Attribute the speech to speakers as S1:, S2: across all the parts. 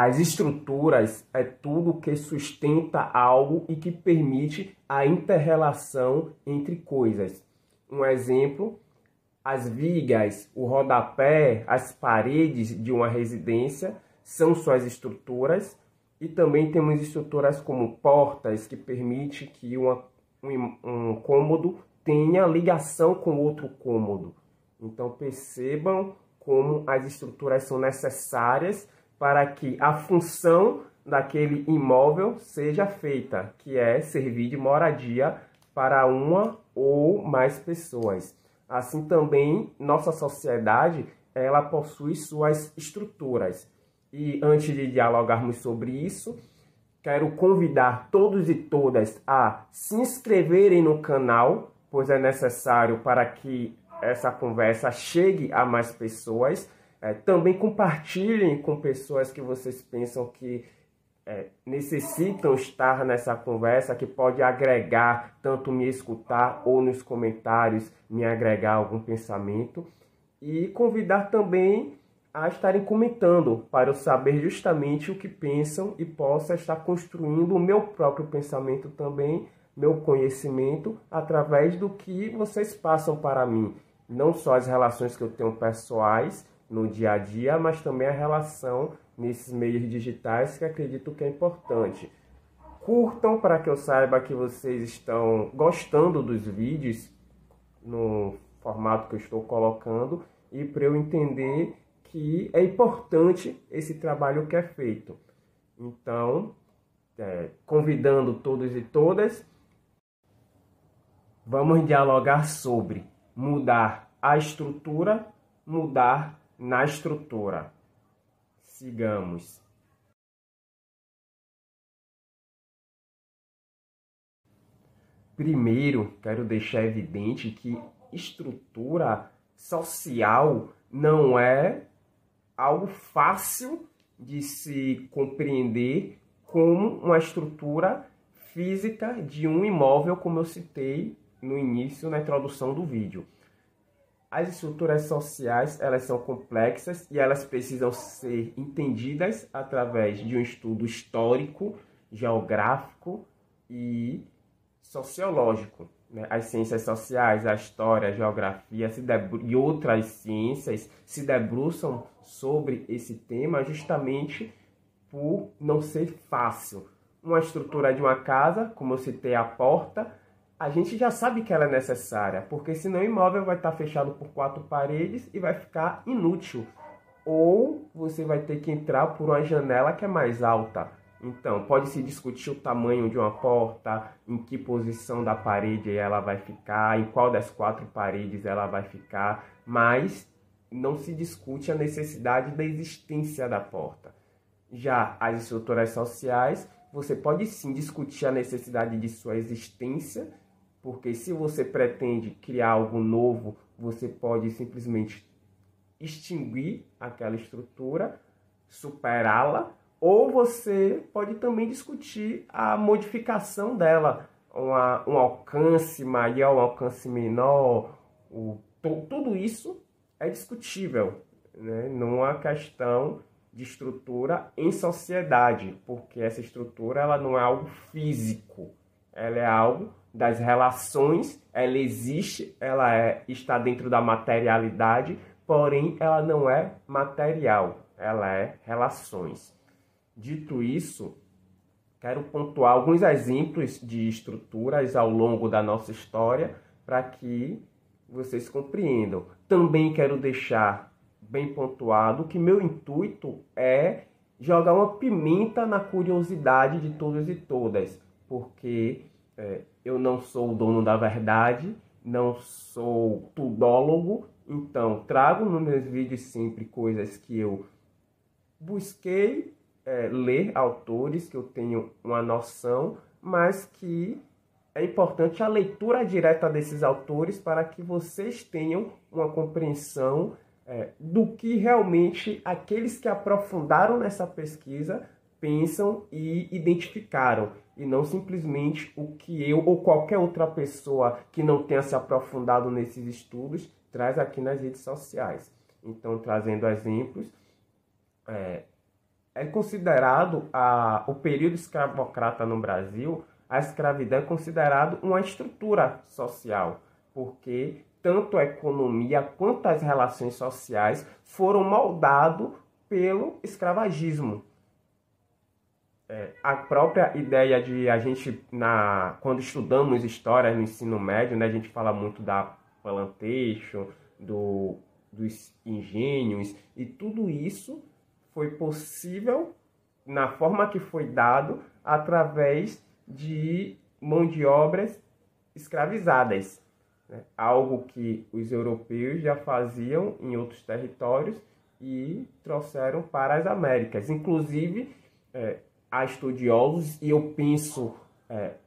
S1: As estruturas é tudo que sustenta algo e que permite a inter-relação entre coisas. Um exemplo, as vigas, o rodapé, as paredes de uma residência são suas estruturas, e também temos estruturas como portas, que permite que um cômodo tenha ligação com outro cômodo. Então percebam como as estruturas são necessárias para que a função daquele imóvel seja feita, que é servir de moradia para uma ou mais pessoas. Assim também, nossa sociedade, ela possui suas estruturas. E antes de dialogarmos sobre isso, quero convidar todos e todas a se inscreverem no canal, pois é necessário para que essa conversa chegue a mais pessoas. Também compartilhem com pessoas que vocês pensam que necessitam estar nessa conversa, que pode agregar, tanto me escutar ou nos comentários me agregar algum pensamento. E convidar também a estarem comentando para eu saber justamente o que pensam e possa estar construindo o meu próprio pensamento também, meu conhecimento, através do que vocês passam para mim. Não só as relações que eu tenho pessoais no dia a dia, mas também a relação nesses meios digitais, que acredito que é importante. Curtam para que eu saiba que vocês estão gostando dos vídeos no formato que eu estou colocando, e para eu entender que é importante esse trabalho que é feito. Então, convidando todos e todas, vamos dialogar sobre mudar a estrutura, mudar na estrutura. Sigamos. Primeiro, quero deixar evidente que estrutura social não é algo fácil de se compreender como uma estrutura física de um imóvel, como eu citei no início, na introdução do vídeo. As estruturas sociais, elas são complexas e elas precisam ser entendidas através de um estudo histórico, geográfico e sociológico. As ciências sociais, a história, a geografia e outras ciências se debruçam sobre esse tema justamente por não ser fácil. Uma estrutura de uma casa, como eu citei a porta, a gente já sabe que ela é necessária, porque senão o imóvel vai estar fechado por 4 paredes e vai ficar inútil. Ou você vai ter que entrar por uma janela que é mais alta. Então, pode-se discutir o tamanho de uma porta, em que posição da parede ela vai ficar, em qual das 4 paredes ela vai ficar, mas não se discute a necessidade da existência da porta. Já as estruturas sociais, você pode sim discutir a necessidade de sua existência, porque se você pretende criar algo novo, você pode simplesmente extinguir aquela estrutura, superá-la, ou você pode também discutir a modificação dela, um alcance maior, um alcance menor. Tudo isso é discutível, né? Numa questão de estrutura em sociedade, porque essa estrutura ela não é algo físico, ela é algo das relações, ela existe, está dentro da materialidade, porém ela não é material, ela é relações. Dito isso, quero pontuar alguns exemplos de estruturas ao longo da nossa história para que vocês compreendam. Também quero deixar bem pontuado que meu intuito é jogar uma pimenta na curiosidade de todos e todas, porque eu não sou o dono da verdade, não sou tudólogo, então trago nos meus vídeos sempre coisas que eu busquei ler, autores que eu tenho uma noção, mas que é importante a leitura direta desses autores para que vocês tenham uma compreensão do que realmente aqueles que aprofundaram nessa pesquisa pensam e identificaram, e não simplesmente o que eu ou qualquer outra pessoa que não tenha se aprofundado nesses estudos traz aqui nas redes sociais. Então, trazendo exemplos, é considerado o período escravocrata no Brasil, a escravidão é considerado uma estrutura social, porque tanto a economia quanto as relações sociais foram moldados pelo escravagismo. A própria ideia de a gente, quando estudamos história no ensino médio, né, a gente fala muito da plantation, dos engenhos, e tudo isso foi possível na forma que foi dado através de mão de obras escravizadas, né? Algo que os europeus já faziam em outros territórios e trouxeram para as Américas. Inclusive, há estudiosos, e eu penso,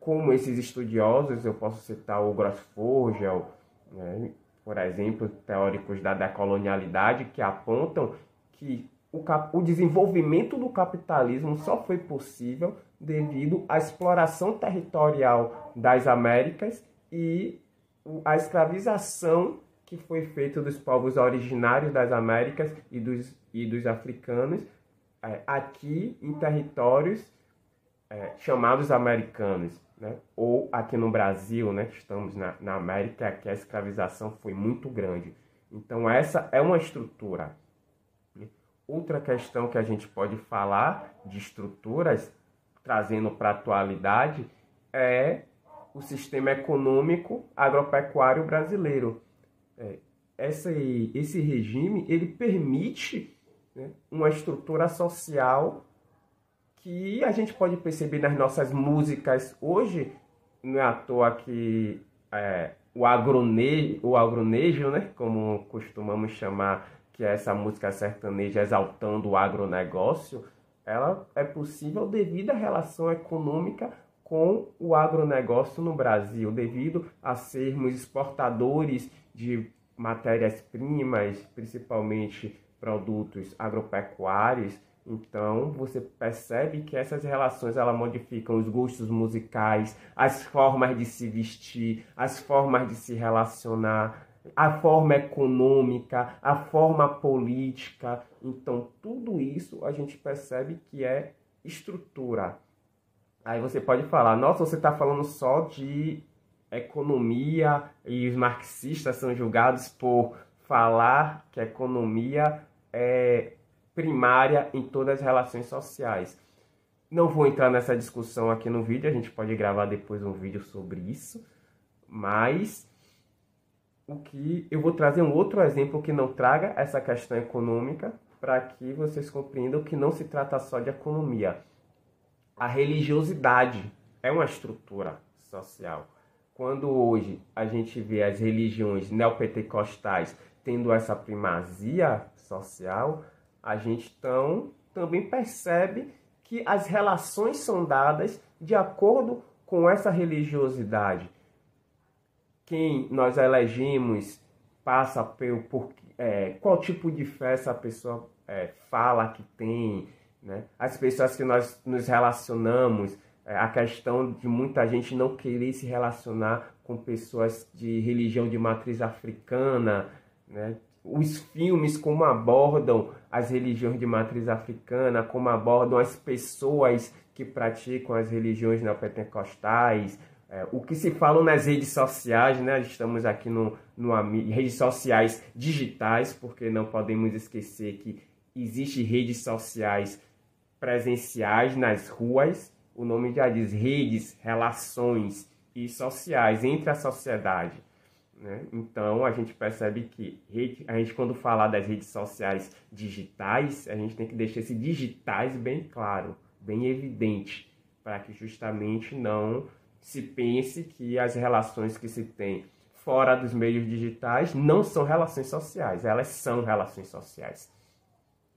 S1: como esses estudiosos, eu posso citar o Grossfogel, né, por exemplo, teóricos da decolonialidade, que apontam que o desenvolvimento do capitalismo só foi possível devido à exploração territorial das Américas e a escravização que foi feita dos povos originários das Américas e dos africanos aqui em territórios chamados americanos, né? Ou aqui no Brasil, né? Estamos na América, que a escravização foi muito grande. Então essa é uma estrutura. Outra questão que a gente pode falar de estruturas, trazendo para a atualidade, é o sistema econômico agropecuário brasileiro. Esse regime ele permite, né, uma estrutura social que a gente pode perceber nas nossas músicas. Hoje, não é à toa que o agronejo, né, como costumamos chamar, que é essa música sertaneja exaltando o agronegócio, ela é possível devido à relação econômica com o agronegócio no Brasil, devido a sermos exportadores de matérias-primas, principalmente produtos agropecuários. Então, você percebe que essas relações ela modificam os gostos musicais, as formas de se vestir, as formas de se relacionar, a forma econômica, a forma política. Então, tudo isso a gente percebe que é estrutura. Aí você pode falar, nossa, você está falando só de economia e os marxistas são julgados por falar que a economia é primária em todas as relações sociais. Não vou entrar nessa discussão aqui no vídeo, a gente pode gravar depois um vídeo sobre isso, mas eu vou trazer um outro exemplo que não traga essa questão econômica, para que vocês compreendam que não se trata só de economia. A religiosidade é uma estrutura social. Quando hoje a gente vê as religiões neopentecostais tendo essa primazia social, a gente também percebe que as relações são dadas de acordo com essa religiosidade. Quem nós elegemos passa por qual tipo de fé essa pessoa fala que tem, né? As pessoas que nós nos relacionamos, a questão de muita gente não querer se relacionar com pessoas de religião de matriz africana, né? Os filmes como abordam as religiões de matriz africana, como abordam as pessoas que praticam as religiões neopentecostais, o que se fala nas redes sociais, né? Estamos aqui no redes sociais digitais, porque não podemos esquecer que existem redes sociais presenciais nas ruas. O nome já diz redes, relações e sociais entre a sociedade, né? Então, a gente percebe que a gente, quando falar das redes sociais digitais, a gente tem que deixar esse digitais bem claro, bem evidente, para que justamente não se pense que as relações que se tem fora dos meios digitais não são relações sociais, elas são relações sociais.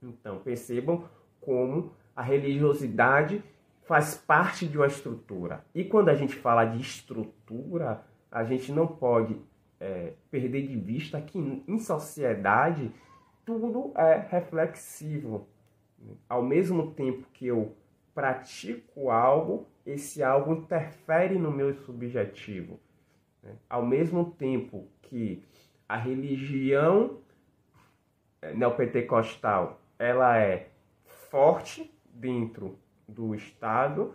S1: Então, percebam como a religiosidade faz parte de uma estrutura. E quando a gente fala de estrutura, a gente não pode perder de vista que em sociedade tudo é reflexivo. Ao mesmo tempo que eu pratico algo, esse algo interfere no meu subjetivo. Ao mesmo tempo que a religião neopentecostal ela é forte dentro do Estado,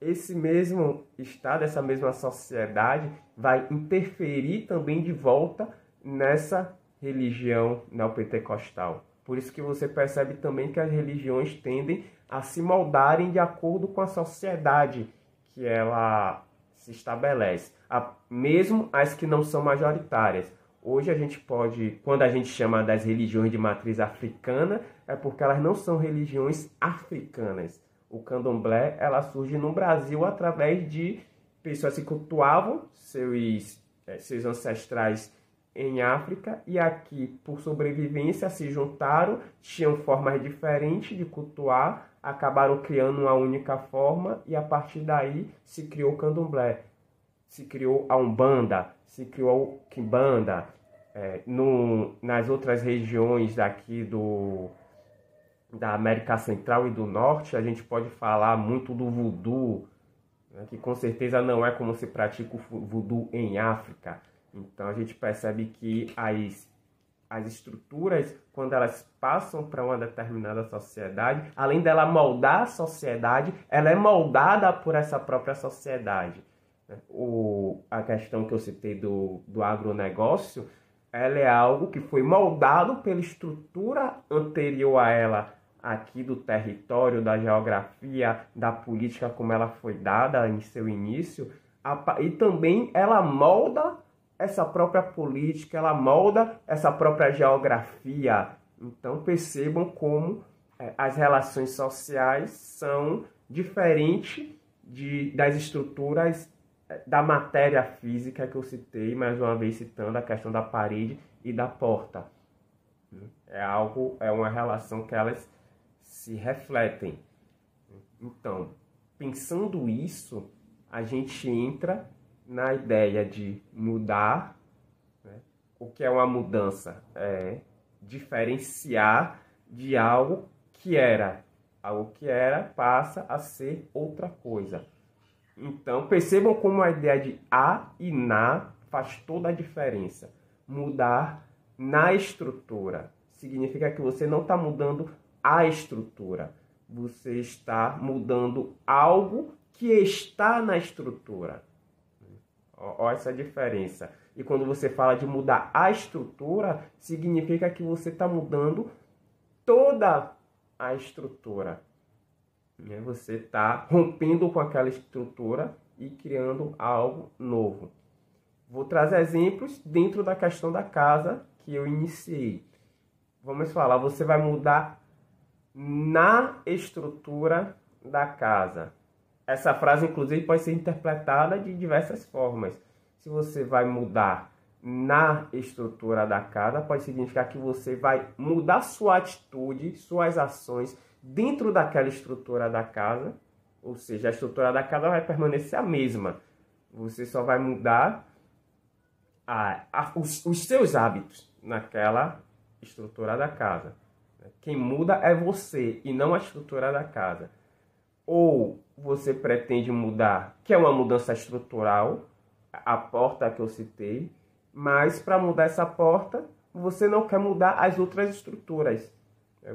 S1: esse mesmo Estado, essa mesma sociedade vai interferir também de volta nessa religião neopentecostal. Por isso que você percebe também que as religiões tendem a se moldarem de acordo com a sociedade que ela se estabelece, mesmo as que não são majoritárias. Hoje a gente pode, quando a gente chama das religiões de matriz africana, é porque elas não são religiões africanas. O candomblé, ela surge no Brasil através de pessoas que cultuavam seus ancestrais em África e aqui, por sobrevivência, se juntaram, tinham formas diferentes de cultuar, acabaram criando uma única forma e a partir daí se criou o candomblé, se criou a Umbanda, se criou o Quimbanda. Nas outras regiões daqui da América Central e do Norte, a gente pode falar muito do voodoo, né, que com certeza não é como se pratica o voodoo em África. Então a gente percebe que as estruturas, quando elas passam para uma determinada sociedade, além dela moldar a sociedade, ela é moldada por essa própria sociedade. A questão que eu citei do agronegócio, ela é algo que foi moldado pela estrutura anterior a ela, aqui do território, da geografia, da política como ela foi dada em seu início, e também ela molda essa própria política, ela molda essa própria geografia. Então percebam como as relações sociais são diferentes das estruturas da matéria física que eu citei, mais uma vez citando a questão da parede e da porta. É uma relação que elas se refletem. Então, pensando isso, a gente entra na ideia de mudar, né? O que é uma mudança? É diferenciar de algo que era. Algo que era passa a ser outra coisa. Então, percebam como a ideia de a e na faz toda a diferença. Mudar na estrutura significa que você não está mudando a estrutura. Você está mudando algo que está na estrutura. Olha essa diferença. E quando você fala de mudar a estrutura, significa que você está mudando toda a estrutura. Você está rompendo com aquela estrutura e criando algo novo. Vou trazer exemplos dentro da questão da casa que eu iniciei. Vamos falar, você vai mudar na estrutura da casa. Essa frase, inclusive, pode ser interpretada de diversas formas. Se você vai mudar na estrutura da casa, pode significar que você vai mudar sua atitude, suas ações dentro daquela estrutura da casa, ou seja, a estrutura da casa vai permanecer a mesma. Você só vai mudar os seus hábitos naquela estrutura da casa. Quem muda é você e não a estrutura da casa. Ou você pretende mudar, que é uma mudança estrutural, a porta que eu citei, mas para mudar essa porta, você não quer mudar as outras estruturas.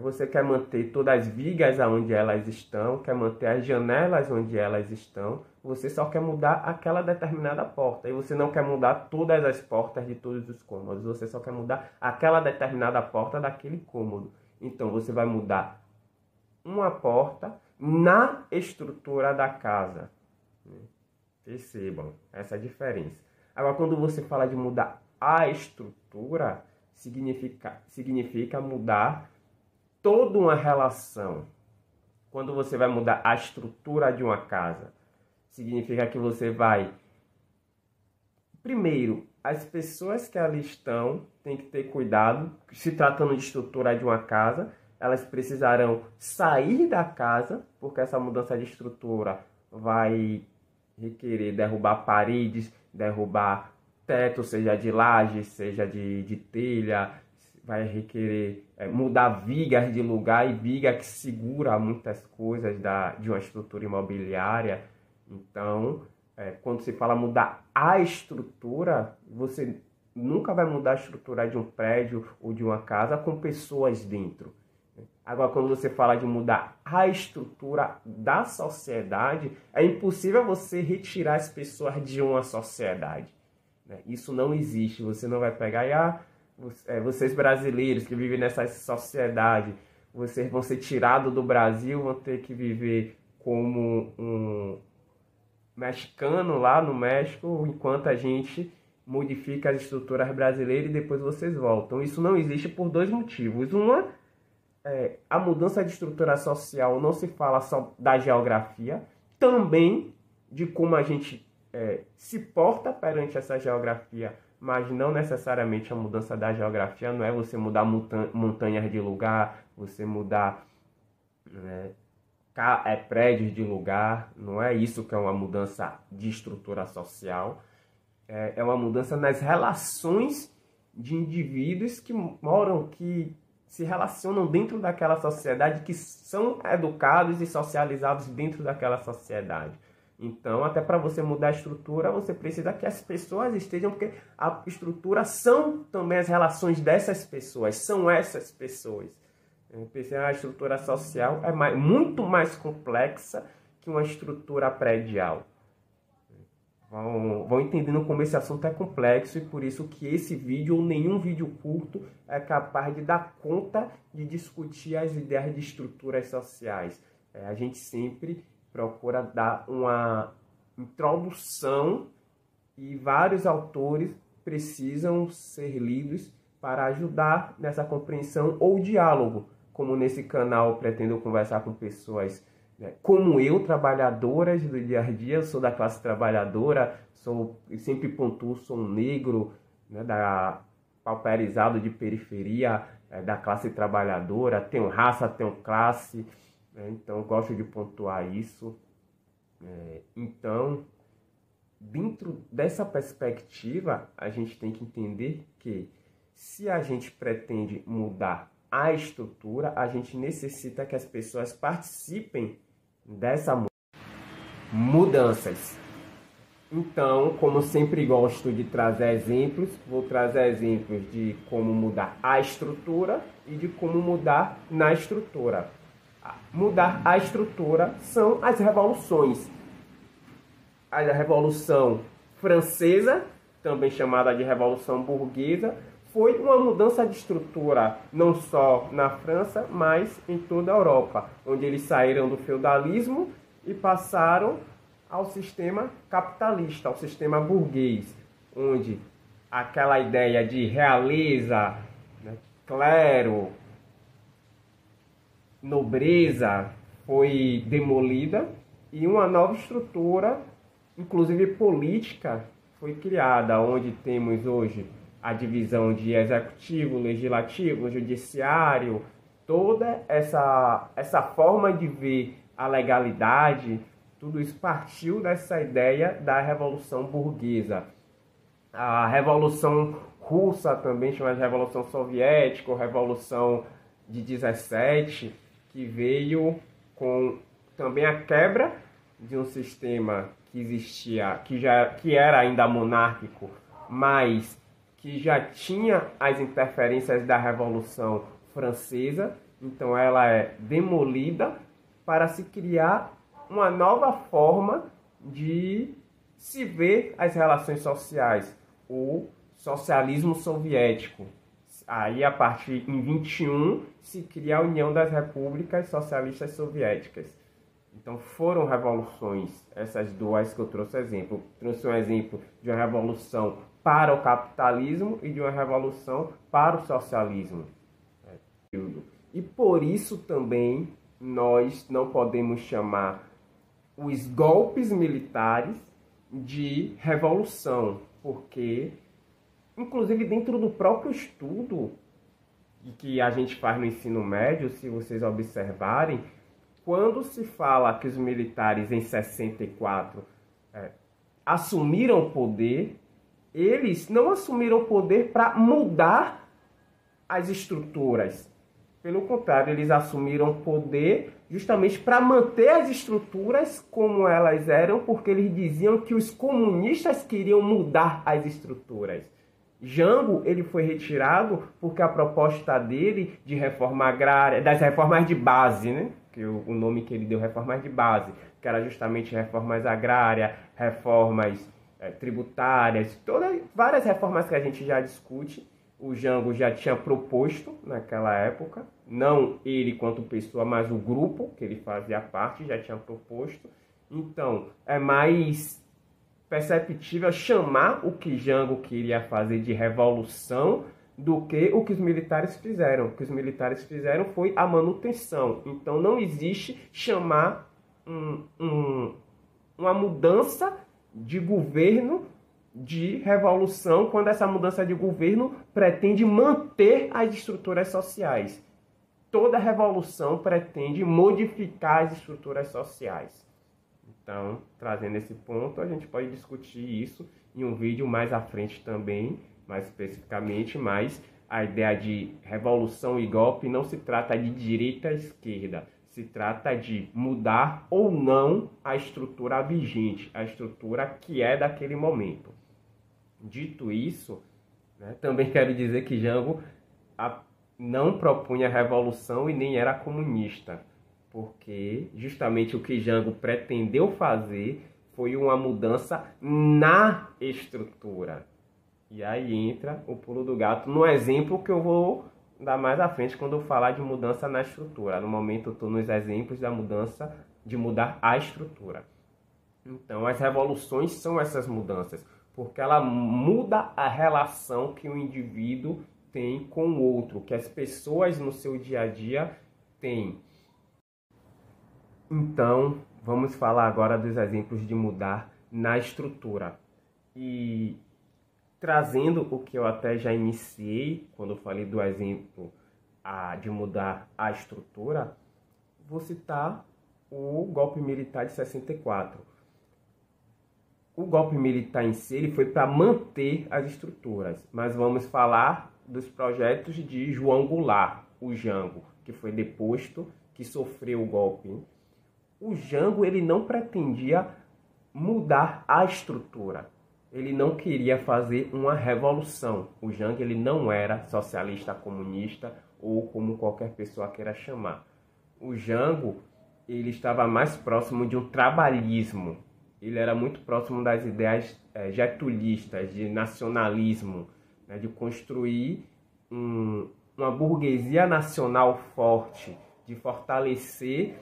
S1: Você quer manter todas as vigas onde elas estão, quer manter as janelas onde elas estão, você só quer mudar aquela determinada porta. E você não quer mudar todas as portas de todos os cômodos, você só quer mudar aquela determinada porta daquele cômodo. Então você vai mudar uma porta na estrutura da casa. Percebam essa diferença. Agora, quando você fala de mudar a estrutura, significa mudar toda uma relação. Quando você vai mudar a estrutura de uma casa, significa que você vai... Primeiro, as pessoas que ali estão têm que ter cuidado. Se tratando de estrutura de uma casa, elas precisarão sair da casa, porque essa mudança de estrutura vai requerer derrubar paredes, derrubar teto, seja de laje, seja de telha, vai requerer mudar vigas de lugar, e viga que segura muitas coisas de uma estrutura imobiliária. Então, quando se fala mudar a estrutura, você nunca vai mudar a estrutura de um prédio ou de uma casa com pessoas dentro. Agora, quando você fala de mudar a estrutura da sociedade, é impossível você retirar as pessoas de uma sociedade, né? Isso não existe. Você não vai pegar e, vocês brasileiros que vivem nessa sociedade, vocês vão ser tirados do Brasil, vão ter que viver como um mexicano lá no México, enquanto a gente modifica as estruturas brasileiras e depois vocês voltam. Isso não existe por dois motivos. A mudança de estrutura social não se fala só da geografia, também de como a gente se porta perante essa geografia, mas não necessariamente a mudança da geografia. Não é você mudar montanhas de lugar, você mudar prédios de lugar. Não é isso que é uma mudança de estrutura social. É uma mudança nas relações de indivíduos que se relacionam dentro daquela sociedade, que são educados e socializados dentro daquela sociedade. Então, até para você mudar a estrutura, você precisa que as pessoas estejam, porque a estrutura são também as relações dessas pessoas, são essas pessoas. A estrutura social é muito mais complexa que uma estrutura predial. Vão entendendo como esse assunto é complexo, e por isso que esse vídeo ou nenhum vídeo curto é capaz de dar conta de discutir as ideias de estruturas sociais. A gente sempre procura dar uma introdução, e vários autores precisam ser lidos para ajudar nessa compreensão ou diálogo, como nesse canal eu pretendo conversar com pessoas como eu, trabalhadoras do dia a dia. Eu sou da classe trabalhadora, sempre pontuo, sou um negro, né, pauperizado de periferia, da classe trabalhadora, tenho raça, tenho classe, então gosto de pontuar isso. Então, dentro dessa perspectiva, a gente tem que entender que se a gente pretende mudar a estrutura, a gente necessita que as pessoas participem dessa mudanças. Então, como sempre gosto de trazer exemplos, vou trazer exemplos de como mudar a estrutura e de como mudar na estrutura. Mudar a estrutura são as revoluções. A Revolução Francesa, também chamada de Revolução Burguesa, foi uma mudança de estrutura não só na França, mas em toda a Europa, onde eles saíram do feudalismo e passaram ao sistema capitalista, ao sistema burguês, onde aquela ideia de realeza, né, clero, nobreza foi demolida e uma nova estrutura, inclusive política, foi criada, onde temos hoje a divisão de executivo, legislativo, judiciário, toda essa forma de ver a legalidade. Tudo isso partiu dessa ideia da Revolução Burguesa. A Revolução Russa, também chamada de Revolução Soviética, ou Revolução de 17, que veio com também a quebra de um sistema que existia, que era ainda monárquico, mas que já tinha as interferências da Revolução Francesa. Então ela é demolida para se criar uma nova forma de se ver as relações sociais, o socialismo soviético. Aí, a partir em 21, se cria a União das Repúblicas Socialistas Soviéticas. Então foram revoluções, essas duas que eu trouxe exemplo. Trouxe um exemplo de uma revolução para o capitalismo e de uma revolução para o socialismo. E por isso também nós não podemos chamar os golpes militares de revolução, porque, inclusive dentro do próprio estudo que a gente faz no ensino médio, se vocês observarem, quando se fala que os militares em 64 assumiram o poder, eles não assumiram o poder para mudar as estruturas. Pelo contrário, eles assumiram o poder justamente para manter as estruturas como elas eram, porque eles diziam que os comunistas queriam mudar as estruturas. Jango ele foi retirado porque a proposta dele de reforma agrária, das reformas de base, né? Que o nome que ele deu, reformas de base, que era justamente reformas agrárias, reformas tributárias, várias reformas que a gente já discute. O Jango já tinha proposto naquela época, não ele quanto pessoa, mas o grupo que ele fazia parte já tinha proposto. Então, é mais perceptível chamar o que Jango queria fazer de revolução do que o que os militares fizeram. O que os militares fizeram foi a manutenção. Então, não existe chamar uma mudança de governo de revolução quando essa mudança de governo pretende manter as estruturas sociais. Toda revolução pretende modificar as estruturas sociais. Então, trazendo esse ponto, a gente pode discutir isso em um vídeo mais à frente também, mais especificamente, mas a ideia de revolução e golpe não se trata de direita e esquerda, se trata de mudar ou não a estrutura vigente, a estrutura que é daquele momento. Dito isso, né, também quero dizer que Jango não propunha revolução e nem era comunista, porque justamente o que Jango pretendeu fazer foi uma mudança na estrutura. E aí entra o pulo do gato no exemplo que eu vou dar mais à frente quando eu falar de mudança na estrutura. No momento eu estou nos exemplos da mudança, de mudar a estrutura. Então as revoluções são essas mudanças, porque ela muda a relação que o indivíduo tem com o outro, que as pessoas no seu dia a dia têm. Então, vamos falar agora dos exemplos de mudar na estrutura. E trazendo o que eu até já iniciei, quando eu falei do exemplo de mudar a estrutura, vou citar o golpe militar de 64. O golpe militar em si ele foi para manter as estruturas, mas vamos falar dos projetos de João Goulart, o Jango, que foi deposto, que sofreu o golpe. O Jango ele não pretendia mudar a estrutura. Ele não queria fazer uma revolução. O Jango ele não era socialista comunista ou como qualquer pessoa queira chamar. O Jango ele estava mais próximo de um trabalhismo. Ele era muito próximo das ideias getulistas, de nacionalismo, né, de construir uma burguesia nacional forte, de fortalecer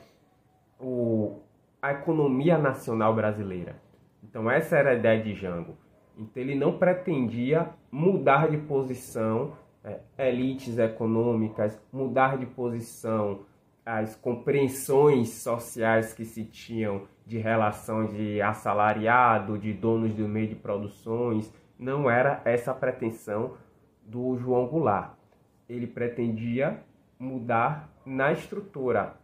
S1: a economia nacional brasileira. Então essa era a ideia de Jango. Então ele não pretendia mudar de posição elites econômicas, mudar de posição as compreensões sociais que se tinham de relação de assalariado, de donos do meio de produções. Não era essa a pretensão do João Goulart. Ele pretendia mudar na estrutura.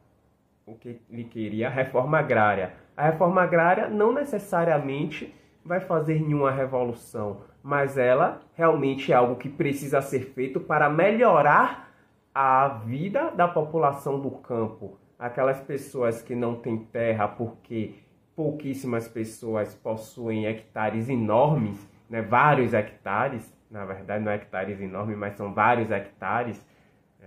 S1: O que ele queria, a reforma agrária. A reforma agrária não necessariamente vai fazer nenhuma revolução, mas ela realmente é algo que precisa ser feito para melhorar a vida da população do campo. Aquelas pessoas que não têm terra porque pouquíssimas pessoas possuem hectares enormes, né, vários hectares, na verdade não hectares enormes, mas são vários hectares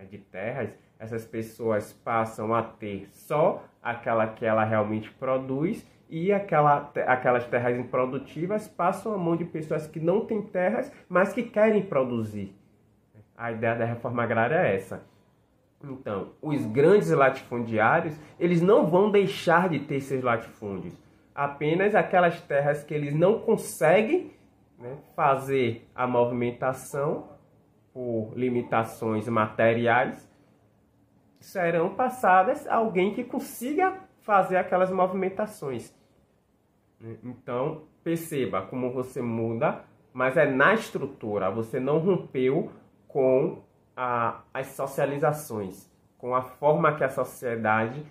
S1: de terras. Essas pessoas passam a ter só aquela que ela realmente produz e aquelas terras improdutivas passam à mão de pessoas que não têm terras, mas que querem produzir. A ideia da reforma agrária é essa. Então, os grandes latifundiários, eles não vão deixar de ter seus latifúndios. Apenas aquelas terras que eles não conseguem, né, fazer a movimentação por limitações materiais, serão passadas a alguém que consiga fazer aquelas movimentações. Então, perceba como você muda, mas é na estrutura. Você não rompeu com as socializações, com a forma que a sociedade,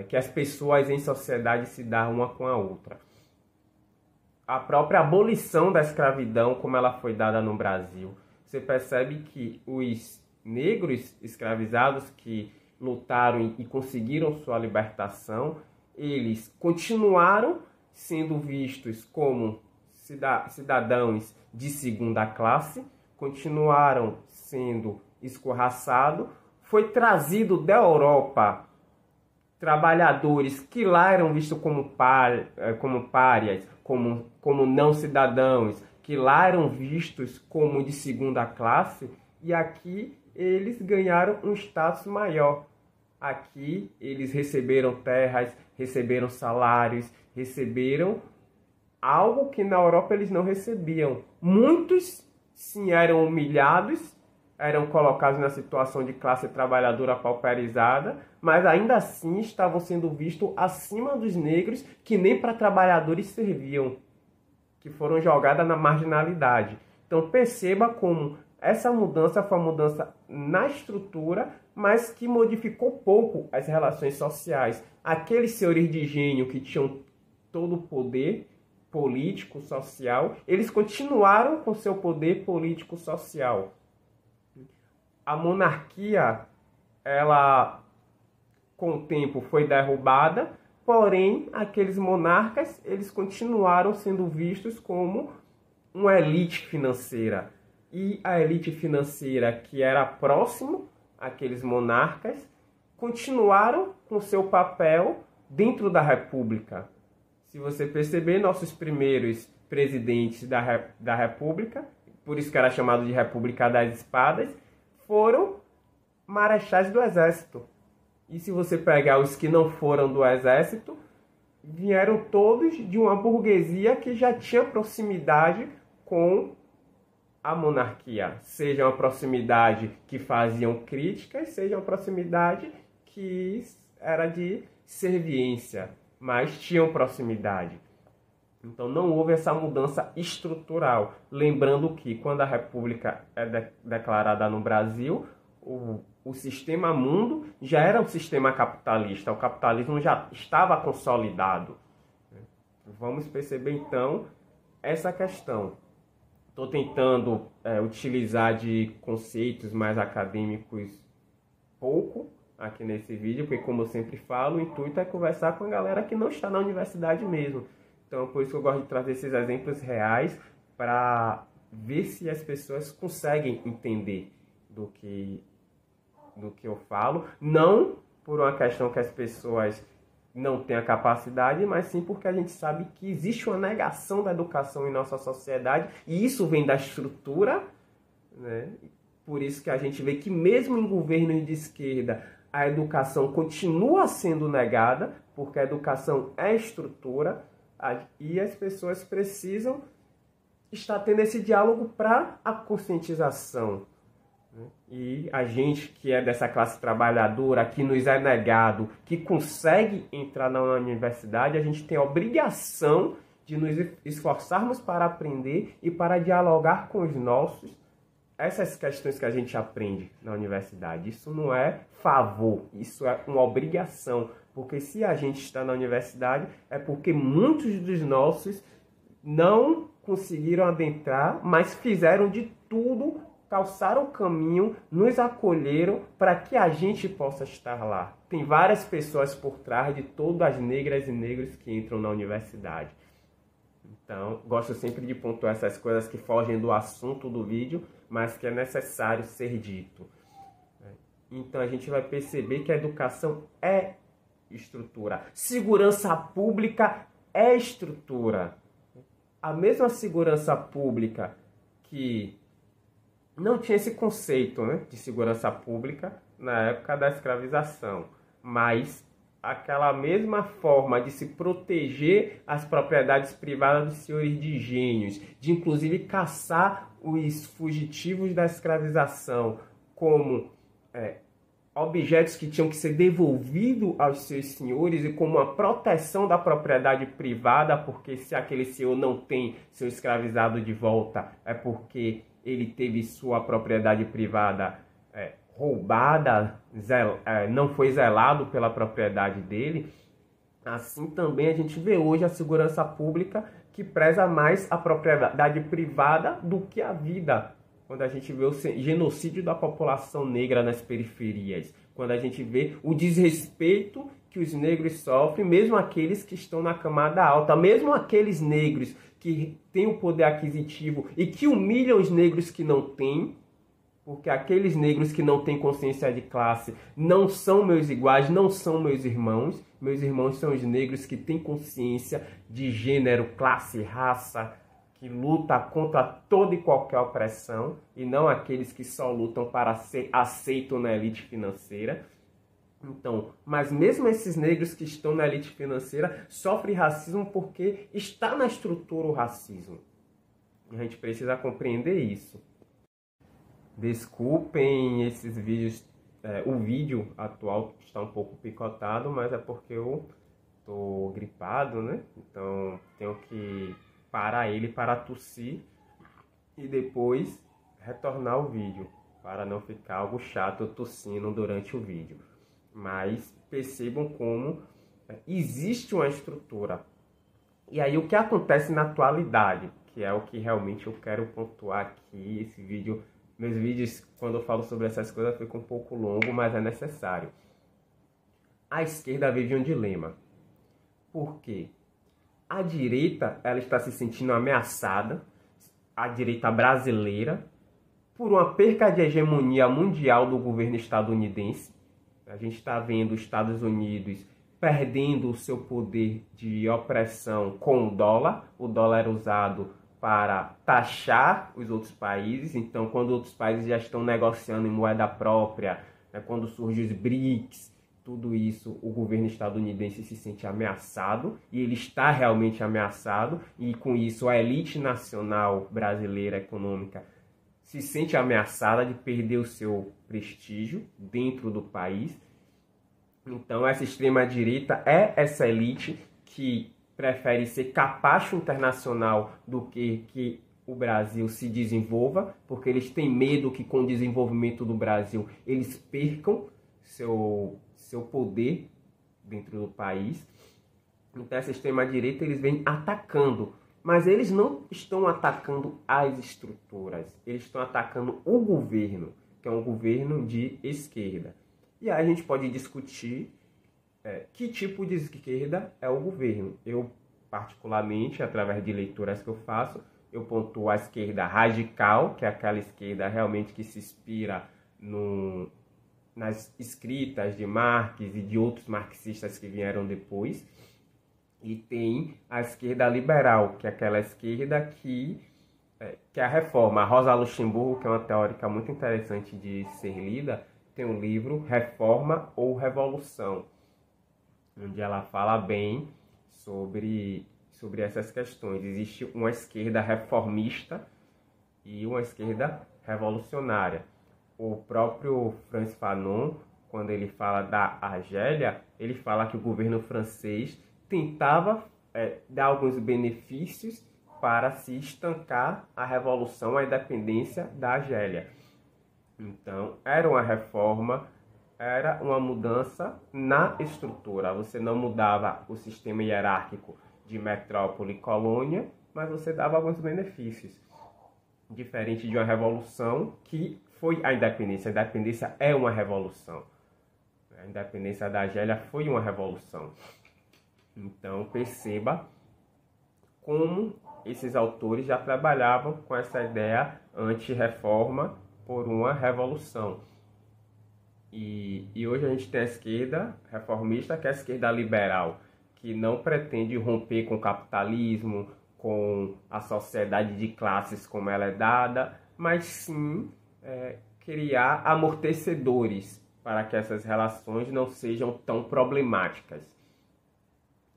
S1: que as pessoas em sociedade se dão uma com a outra. A própria abolição da escravidão, como ela foi dada no Brasil, você percebe que os negros escravizados que lutaram e conseguiram sua libertação, eles continuaram sendo vistos como cidadãos de segunda classe, continuaram sendo escorraçados. Foi trazido da Europa trabalhadores que lá eram vistos como párias, como não cidadãos, que lá eram vistos como de segunda classe, e aqui eles ganharam um status maior. Aqui eles receberam terras, receberam salários, receberam algo que na Europa eles não recebiam. Muitos, sim, eram humilhados, eram colocados na situação de classe trabalhadora pauperizada, mas ainda assim estavam sendo vistos acima dos negros, que nem para trabalhadores serviam, que foram jogadas na marginalidade. Então perceba como essa mudança foi uma mudança na estrutura, mas que modificou pouco as relações sociais. Aqueles senhores de engenho que tinham todo o poder político, social, eles continuaram com seu poder político, social. A monarquia, ela, com o tempo, foi derrubada, porém, aqueles monarcas, eles continuaram sendo vistos como uma elite financeira. E a elite financeira que era próximo àqueles monarcas, continuaram com seu papel dentro da República. Se você perceber, nossos primeiros presidentes da República, por isso que era chamado de República das Espadas, foram marechais do Exército. E se você pegar os que não foram do Exército, vieram todos de uma burguesia que já tinha proximidade com a monarquia. Seja uma proximidade que faziam críticas, seja uma proximidade que era de serviência, mas tinham proximidade. Então não houve essa mudança estrutural. Lembrando que quando a República é declarada no Brasil, o sistema mundo já era um sistema capitalista. O capitalismo já estava consolidado. Vamos perceber então essa questão. Estou tentando utilizar de conceitos mais acadêmicos pouco aqui nesse vídeo, porque como eu sempre falo, o intuito é conversar com a galera que não está na universidade mesmo. Então, por isso que eu gosto de trazer esses exemplos reais para ver se as pessoas conseguem entender do que eu falo. Não por uma questão que as pessoas não têm a capacidade, mas sim porque a gente sabe que existe uma negação da educação em nossa sociedade e isso vem da estrutura, né? Por isso que a gente vê que mesmo em governos de esquerda, a educação continua sendo negada, porque a educação é estrutura. E as pessoas precisam estar tendo esse diálogo para a conscientização. E a gente que é dessa classe trabalhadora, que nos é negado, que consegue entrar na universidade, a gente tem a obrigação de nos esforçarmos para aprender e para dialogar com os nossos essas questões que a gente aprende na universidade. Isso não é favor, isso é uma obrigação. Porque se a gente está na universidade, é porque muitos dos nossos não conseguiram adentrar, mas fizeram de tudo, calçaram o caminho, nos acolheram para que a gente possa estar lá. Tem várias pessoas por trás de todas as negras e negros que entram na universidade. Então, gosto sempre de pontuar essas coisas que fogem do assunto do vídeo, mas que é necessário ser dito. Então, a gente vai perceber que a educação é estrutura. Segurança pública é estrutura. A mesma segurança pública que não tinha esse conceito, né, de segurança pública na época da escravização, mas aquela mesma forma de se proteger as propriedades privadas dos senhores de engenhos, de inclusive caçar os fugitivos da escravização como objetos que tinham que ser devolvidos aos seus senhores e como uma proteção da propriedade privada, porque se aquele senhor não tem seu escravizado de volta, é porque ele teve sua propriedade privada roubada, não foi zelado pela propriedade dele. Assim também a gente vê hoje a segurança pública que preza mais a propriedade privada do que a vida. Quando a gente vê o genocídio da população negra nas periferias. quando a gente vê o desrespeito que os negros sofrem, mesmo aqueles que estão na camada alta, mesmo aqueles negros que têm o poder aquisitivo e que humilham os negros que não têm, porque aqueles negros que não têm consciência de classe não são meus iguais, não são meus irmãos. Meus irmãos são os negros que têm consciência de gênero, classe, raça, que luta contra toda e qualquer opressão, e não aqueles que só lutam para ser aceitos na elite financeira. Então, mas mesmo esses negros que estão na elite financeira sofrem racismo porque está na estrutura o racismo. A gente precisa compreender isso. Desculpem esses vídeos, o vídeo atual está um pouco picotado, mas é porque eu tô gripado, né? Então tenho que parar ele para tossir e depois retornar o vídeo, para não ficar algo chato tossindo durante o vídeo. Mas percebam como existe uma estrutura. E aí o que acontece na atualidade, que é o que realmente eu quero pontuar aqui, esse vídeo. Meus vídeos, quando eu falo sobre essas coisas, ficam um pouco longo, mas é necessário. A esquerda vive um dilema. Por quê? A direita, ela está se sentindo ameaçada, a direita brasileira, por uma perca de hegemonia mundial do governo estadunidense. A gente está vendo os Estados Unidos perdendo o seu poder de opressão com o dólar. O dólar era usado para taxar os outros países. Então, quando outros países já estão negociando em moeda própria, quando surgem os BRICS, tudo isso, o governo estadunidense se sente ameaçado, e ele está realmente ameaçado, e com isso a elite nacional brasileira econômica se sente ameaçada de perder o seu prestígio dentro do país. Então, essa extrema-direita é essa elite que prefere ser capacho internacional do que o Brasil se desenvolva, porque eles têm medo que com o desenvolvimento do Brasil eles percam seu poder dentro do país. Então essa extrema-direita eles vêm atacando, mas eles não estão atacando as estruturas, eles estão atacando o governo, que é um governo de esquerda. E aí a gente pode discutir que tipo de esquerda é o governo. Eu, particularmente, através de leituras que eu faço, eu pontuo a esquerda radical, que é aquela esquerda realmente que se inspira nas escritas de Marx e de outros marxistas que vieram depois. E tem a esquerda liberal, que é aquela esquerda que é a reforma. A Rosa Luxemburgo, que é uma teórica muito interessante de ser lida, tem um livro Reforma ou Revolução, onde ela fala bem sobre essas questões. Existe uma esquerda reformista e uma esquerda revolucionária. O próprio Frantz Fanon, quando ele fala da Argélia, ele fala que o governo francês tentava dar alguns benefícios para se estancar a revolução, a independência da Argélia. Então, era uma reforma, era uma mudança na estrutura. Você não mudava o sistema hierárquico de metrópole e colônia, mas você dava alguns benefícios. Diferente de uma revolução que foi a independência. A independência é uma revolução. A independência da Argélia foi uma revolução. Então, perceba como esses autores já trabalhavam com essa ideia anti-reforma por uma revolução. E hoje a gente tem a esquerda reformista, que é a esquerda liberal, que não pretende romper com o capitalismo, com a sociedade de classes como ela é dada, mas sim criar amortecedores para que essas relações não sejam tão problemáticas.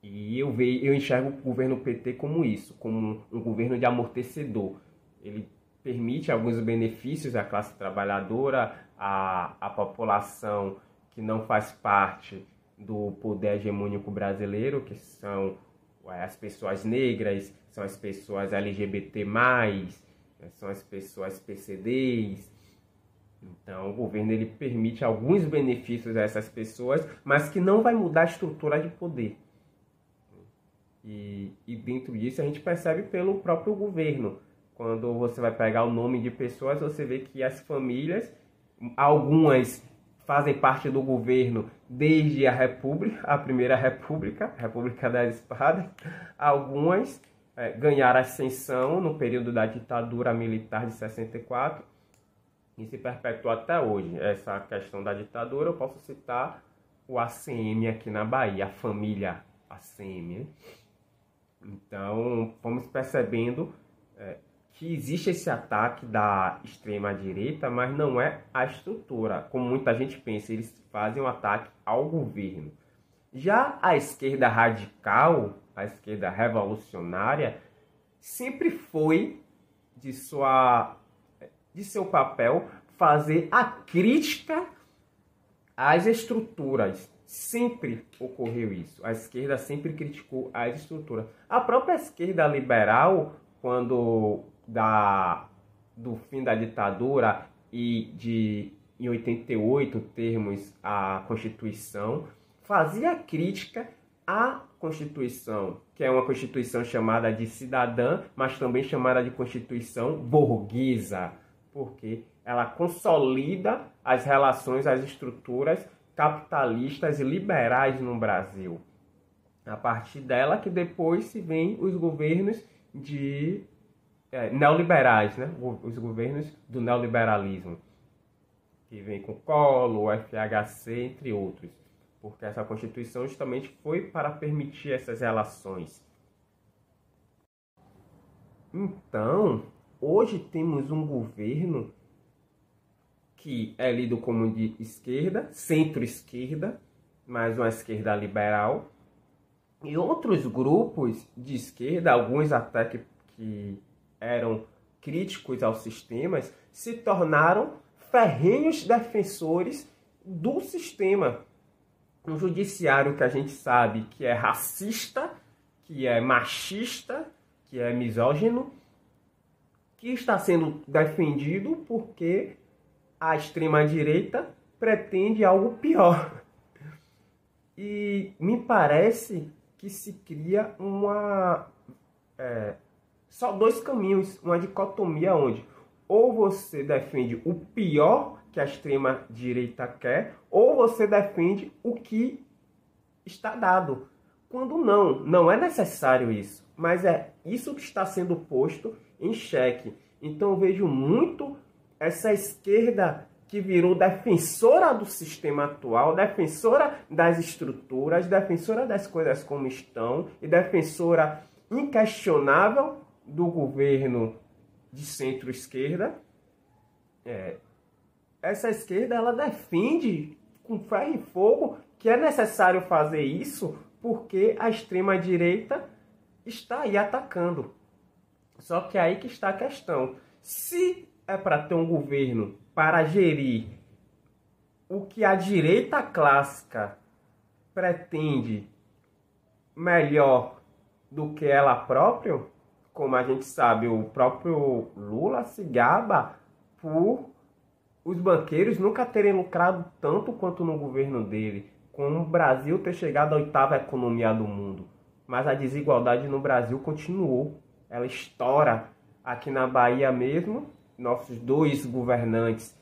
S1: E eu enxergo o governo PT como isso, como um governo de amortecedor. Ele permite alguns benefícios à classe trabalhadora, à população que não faz parte do poder hegemônico brasileiro, que são as pessoas negras, são as pessoas LGBT+, são as pessoas PCDs. Então, o governo ele permite alguns benefícios a essas pessoas, mas que não vai mudar a estrutura de poder. E dentro disso a gente percebe pelo próprio governo. Quando você vai pegar o nome de pessoas, você vê que as famílias, algumas fazem parte do governo desde a República, a primeira República, República das Espadas. Algumas ganharam ascensão no período da ditadura militar de 64 e se perpetuou até hoje. Essa questão da ditadura, eu posso citar o ACM aqui na Bahia, a família ACM, né? Então, vamos percebendo que existe esse ataque da extrema-direita, mas não é a estrutura, como muita gente pensa, eles fazem um ataque ao governo. Já a esquerda radical, a esquerda revolucionária, sempre foi de seu papel fazer a crítica às estruturas. Sempre ocorreu isso. A esquerda sempre criticou as estruturas. A própria esquerda liberal, quando do fim da ditadura e em 88 termos a Constituição, fazia crítica à Constituição, que é uma Constituição chamada de cidadã, mas também chamada de Constituição burguesa, porque ela consolida as relações, as estruturas capitalistas e liberais no Brasil. A partir dela que depois se vêm os governos neoliberais, né? Os governos do neoliberalismo, que vem com Collor, o FHC, entre outros, porque essa Constituição justamente foi para permitir essas relações. Então, hoje temos um governo que é lido como de esquerda, centro-esquerda, mas uma esquerda liberal, e outros grupos de esquerda, alguns até que eram críticos aos sistemas, se tornaram ferrenhos defensores do sistema. Um judiciário que a gente sabe que é racista, que é machista, que é misógino, que está sendo defendido porque a extrema-direita pretende algo pior. E me parece que se cria só dois caminhos, uma dicotomia onde ou você defende o pior que a extrema-direita quer, ou você defende o que está dado. Quando não é necessário isso, mas é isso que está sendo posto em xeque. Então eu vejo muito essa esquerda que virou defensora do sistema atual, defensora das estruturas, defensora das coisas como estão e defensora inquestionável do governo de centro-esquerda. Essa esquerda ela defende com ferro e fogo que é necessário fazer isso porque a extrema-direita está aí atacando. Só que é aí que está a questão. Se é para ter um governo para gerir o que a direita clássica pretende melhor do que ela própria, como a gente sabe, o próprio Lula se gaba por os banqueiros nunca terem lucrado tanto quanto no governo dele, como o Brasil ter chegado à 8ª economia do mundo. Mas a desigualdade no Brasil continuou, ela estoura. Aqui na Bahia mesmo, nossos dois governantes,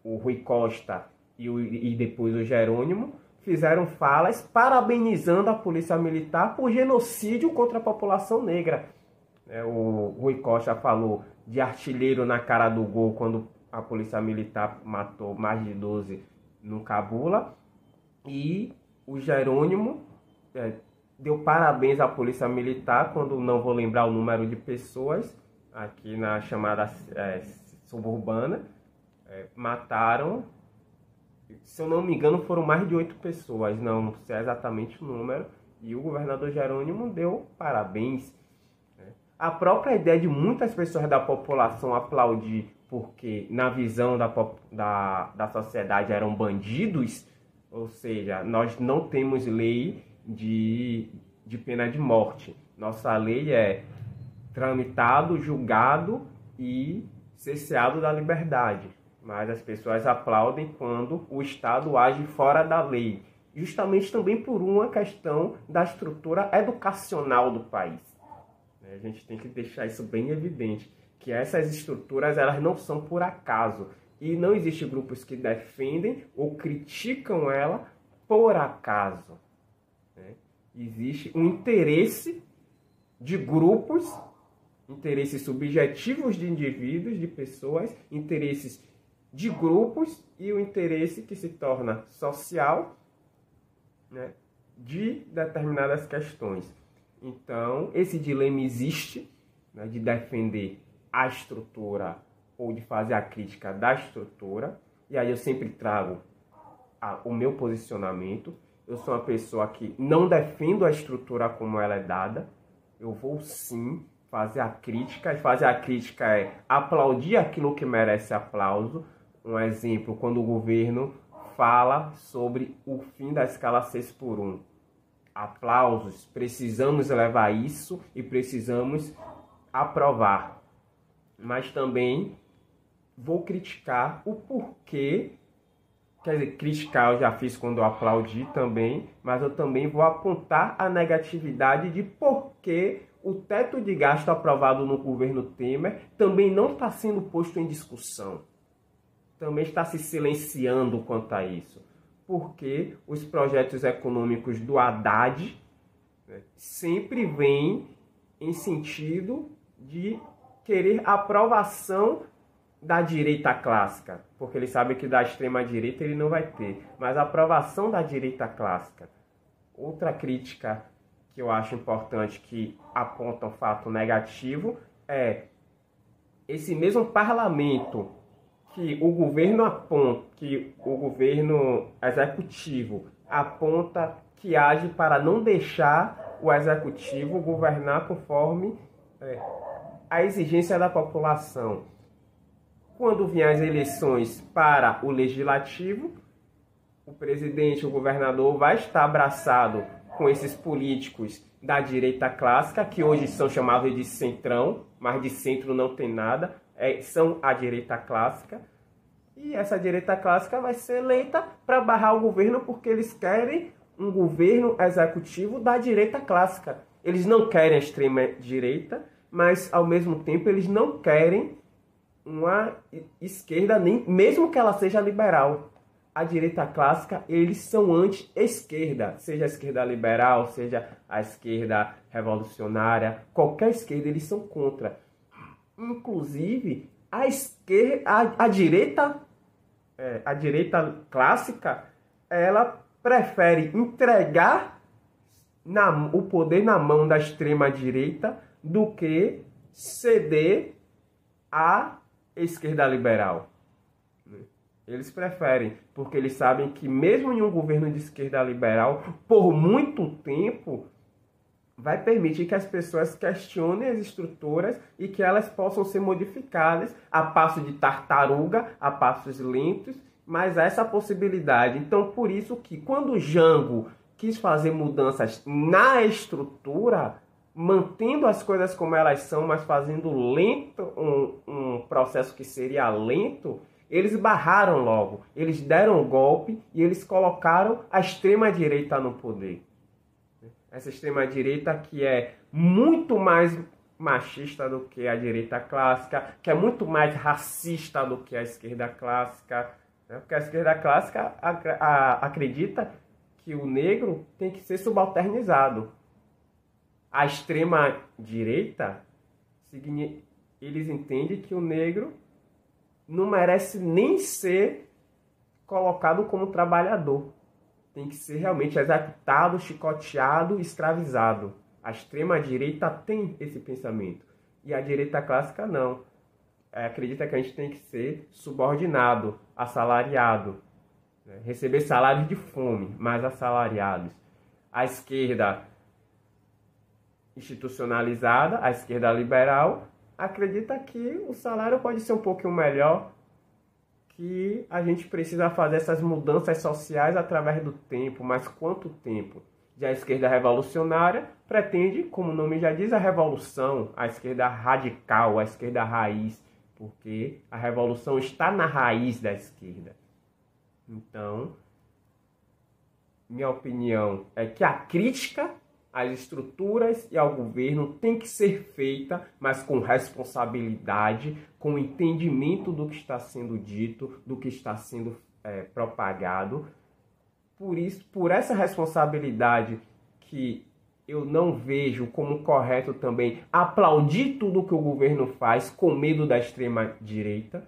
S1: o Rui Costa e depois o Jerônimo, fizeram falas parabenizando a polícia militar por genocídio contra a população negra. O Rui Costa falou de artilheiro na cara do gol quando a polícia militar matou mais de 12 no Cabula. E o Jerônimo deu parabéns à polícia militar quando, não vou lembrar o número de pessoas, aqui na chamada suburbana, mataram, se eu não me engano, foram mais de 8 pessoas, não sei exatamente o número, e o governador Jerônimo deu parabéns. A própria ideia de muitas pessoas da população aplaudir porque, na visão da sociedade, eram bandidos, ou seja, nós não temos lei de pena de morte. Nossa lei é tramitado, julgado e cesseado da liberdade. Mas as pessoas aplaudem quando o Estado age fora da lei. Justamente também por uma questão da estrutura educacional do país. A gente tem que deixar isso bem evidente, que essas estruturas elas não são por acaso. E não existem grupos que defendem ou criticam ela por acaso. Né? Existe um interesse de grupos, interesses subjetivos de indivíduos, de pessoas, interesses de grupos e o interesse que se torna social, né, de determinadas questões. Então, esse dilema existe, né, de defender a estrutura ou de fazer a crítica da estrutura, e aí eu sempre trago o meu posicionamento. Eu sou uma pessoa que não defendo a estrutura como ela é dada, eu vou sim fazer a crítica, e fazer a crítica é aplaudir aquilo que merece aplauso. Um exemplo, quando o governo fala sobre o fim da escala 6x1. Aplausos, precisamos levar isso e precisamos aprovar. Mas também vou criticar o porquê, quer dizer, criticar eu já fiz quando eu aplaudi também, mas eu também vou apontar a negatividade de porquê o teto de gasto aprovado no governo Temer também não está sendo posto em discussão. Também está se silenciando quanto a isso. Porque os projetos econômicos do Haddad, né, sempre vêm em sentido de querer aprovação da direita clássica, porque ele sabe que da extrema-direita ele não vai ter, mas a aprovação da direita clássica. Outra crítica que eu acho importante, que aponta um fato negativo, é esse mesmo parlamento que o governo aponta, que o governo executivo aponta que age para não deixar o executivo governar conforme a exigência da população. Quando vier as eleições para o legislativo, o presidente, o governador vai estar abraçado com esses políticos da direita clássica, que hoje são chamados de centrão, mas de centro não tem nada, são a direita clássica. E essa direita clássica vai ser eleita para barrar o governo, porque eles querem um governo executivo da direita clássica. Eles não querem a extrema direita, mas ao mesmo tempo eles não querem uma esquerda, nem mesmo que ela seja liberal. A direita clássica, eles são anti-esquerda, seja a esquerda liberal, seja a esquerda revolucionária, qualquer esquerda, eles são contra. Inclusive, a esquerda, a direita clássica, ela prefere entregar o poder na mão da extrema direita do que ceder à esquerda liberal. Eles preferem, porque eles sabem que mesmo em um governo de esquerda liberal, por muito tempo, vai permitir que as pessoas questionem as estruturas e que elas possam ser modificadas a passo de tartaruga, a passos lentos, mas há essa possibilidade. Então, por isso que quando o Jango quis fazer mudanças na estrutura, mantendo as coisas como elas são, mas fazendo lento um processo que seria lento, eles barraram logo, eles deram um golpe e eles colocaram a extrema-direita no poder. Essa extrema-direita que é muito mais machista do que a direita clássica, que é muito mais racista do que a esquerda clássica, né? Porque a esquerda clássica acredita que o negro tem que ser subalternizado. A extrema-direita, eles entendem que o negro não merece nem ser colocado como trabalhador. Tem que ser realmente executado, chicoteado, escravizado. A extrema-direita tem esse pensamento. E a direita clássica não. Acredita que a gente tem que ser subordinado, assalariado. Né? Receber salários de fome, mas assalariados. A esquerda institucionalizada, a esquerda liberal, acredita que o salário pode ser um pouquinho melhor, que a gente precisa fazer essas mudanças sociais através do tempo. Mas quanto tempo? Já a esquerda revolucionária pretende, como o nome já diz, a revolução, a esquerda radical, a esquerda raiz, porque a revolução está na raiz da esquerda. Então, minha opinião é que a crítica às estruturas e ao governo tem que ser feita, mas com responsabilidade, com entendimento do que está sendo dito, do que está sendo propagado. Por isso, por essa responsabilidade que eu não vejo como correto também aplaudir tudo que o governo faz com medo da extrema-direita.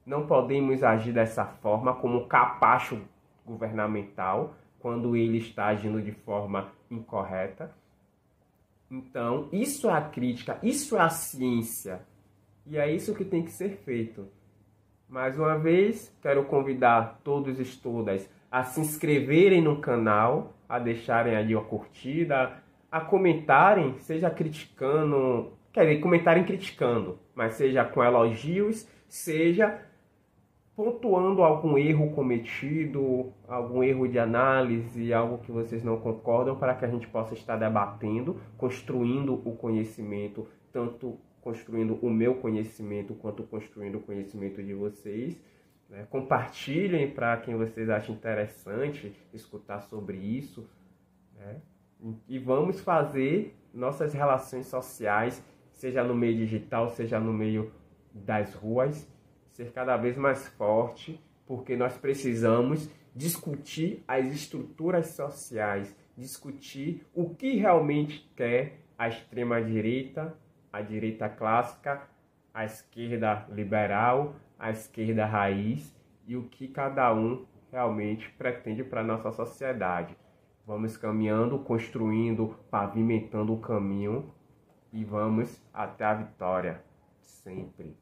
S1: Não podemos agir dessa forma como capacho governamental quando ele está agindo de forma incorreta. Então, isso é a crítica, isso é a ciência. E é isso que tem que ser feito. Mais uma vez, quero convidar todos e todas a se inscreverem no canal, a deixarem ali uma curtida, a comentarem, seja criticando, quer dizer, comentarem criticando, mas seja com elogios, seja pontuando algum erro cometido, algum erro de análise, algo que vocês não concordam, para que a gente possa estar debatendo, construindo o conhecimento, tanto construindo o meu conhecimento, quanto construindo o conhecimento de vocês. Né? Compartilhem para quem vocês acham interessante escutar sobre isso. Né? E vamos fazer nossas relações sociais, seja no meio digital, seja no meio das ruas, ser cada vez mais forte, porque nós precisamos discutir as estruturas sociais, discutir o que realmente quer a extrema-direita, a direita clássica, a esquerda liberal, a esquerda raiz, e o que cada um realmente pretende para a nossa sociedade. Vamos caminhando, construindo, pavimentando o caminho e vamos até a vitória, sempre.